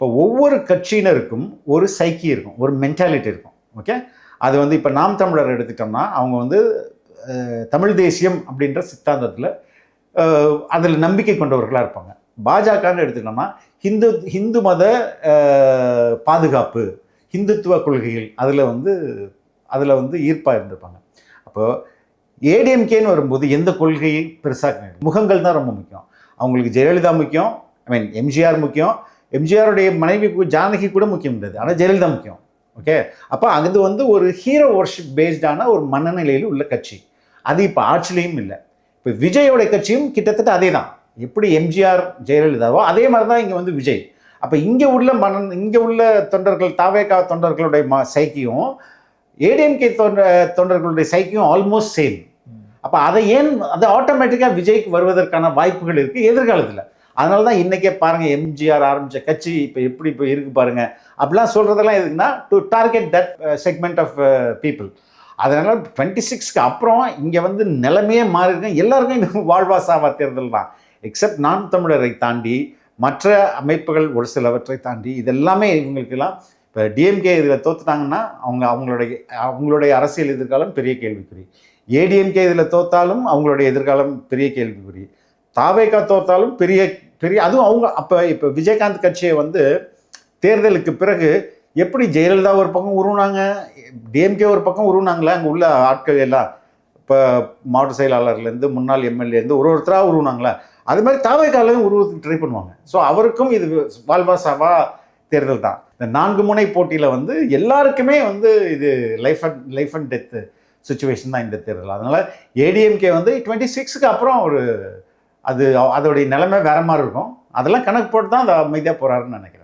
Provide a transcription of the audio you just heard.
இப்போ ஒவ்வொரு கட்சியினருக்கும் ஒரு சைக்கி இருக்கும், ஒரு மென்டாலிட்டி இருக்கும். ஓகே, அது வந்து இப்போ நாம் தமிழர் எடுத்துட்டோம்னா அவங்க வந்து தமிழ் தேசியம் அப்படின்ற சித்தாந்தத்தில் அதில் நம்பிக்கை கொண்டவர்களாக இருப்பாங்க. பாஜகன்னு எடுத்துட்டோம்னா ஹிந்து மத பாதுகாப்பு, ஹிந்துத்துவ கொள்கைகள் அதில் வந்து ஈர்ப்பாக இருந்திருப்பாங்க. அப்போது ஏடிஎம்கேன்னு வரும்போது எந்த கொள்கையை பெருசாக, முகங்கள் தான் ரொம்ப முக்கியம். அவங்களுக்கு ஜெயலலிதா முக்கியம், எம்ஜிஆர் முக்கியம், எம்ஜிஆருடைய மனைவி ஜானகி கூட முக்கியம் கிடையாது, ஆனால் ஜெயலலிதா முக்கியம். ஓகே, அப்போ அது வந்து ஒரு ஹீரோ வர்ஷிப் பேஸ்டான ஒரு மனநிலையில் உள்ள கட்சி. அது இப்போ ஆட்சிலையும் இல்லை. இப்போ விஜயோட கட்சியும் கிட்டத்தட்ட அதே தான். எப்படி எம்ஜிஆர் ஜெயலலிதாவோ அதே மாதிரி தான் இங்கே வந்து விஜய். அப்போ இங்கே உள்ள தொண்டர்கள், தாவேகா தொண்டர்களுடைய சைக்கியும் ஏடிஎம்கே தொண்டர்களுடைய சைக்கியும் ஆல்மோஸ்ட் சேம். அப்போ அது ஆட்டோமேட்டிக்காக விஜய்க்கு வருவதற்கான வாய்ப்புகள் இருக்குது எதிர்காலத்தில். அதனால தான் இன்றைக்கே பாருங்கள், எம்ஜிஆர் ஆரம்பித்த கட்சி இப்போ இருக்குது பாருங்கள். அப்படிலாம் சொல்கிறதெல்லாம் எதுக்குன்னா to target that segment of people. அதனால் 26க்கு அப்புறம் இங்கே வந்து நிலைமையே மாறியிருக்கேன். எல்லாருக்கும் இந்த வாழ்வா சாவா தேர்தல் தான். எக்ஸப்ட் நாம் தமிழரை தாண்டி மற்ற அமைப்புகள் ஒரு சிலவற்றை தாண்டி இதெல்லாமே இவங்களுக்கெல்லாம் இப்போ டிஎம்கே இதில் தோத்துட்டாங்கன்னா அவங்களுடைய அரசியல் எதிர்காலம் பெரிய கேள்விக்குறி. ஏடிஎம்கே இதில் தோத்தாலும் அவங்களுடைய எதிர்காலம் பெரிய கேள்விக்குறி. தாவேகா தோத்தாலும் பெரிய அதுவும் இப்போ விஜயகாந்த் கட்சியை வந்து தேர்தலுக்கு பிறகு எப்படி ஜெயலலிதா ஒரு பக்கம் உருவானாங்க, டிஎம்கே ஒரு பக்கம் உருவானாங்களே, அங்கே உள்ள ஆட்கள் எல்லாம் இப்போ மாவட்ட செயலாளர்லேருந்து முன்னாள் எம்எல்ஏலேருந்து ஒருத்தராக உருவானாங்களே, அது மாதிரி தாவேகாலையும் உருவத்துக்கு ட்ரை பண்ணுவாங்க. ஸோ அவருக்கும் இது வாழ்வா சாவா தேர்தல் தான். இந்த 4 முனை போட்டியில் வந்து எல்லாருக்குமே வந்து இது லைஃப் அண்ட் டெத்து சுச்சுவேஷன் தான் இந்த தேர்தல். அதனால் ஏடிஎம்கே வந்து 26க்கு அப்புறம் அதோடைய நிலைமை வேற மாதிரி இருக்கும். அதெல்லாம் கணக்கு போட்டு தான் அந்த அமைதியாக போகிறாருன்னு நினைக்கிறேன்.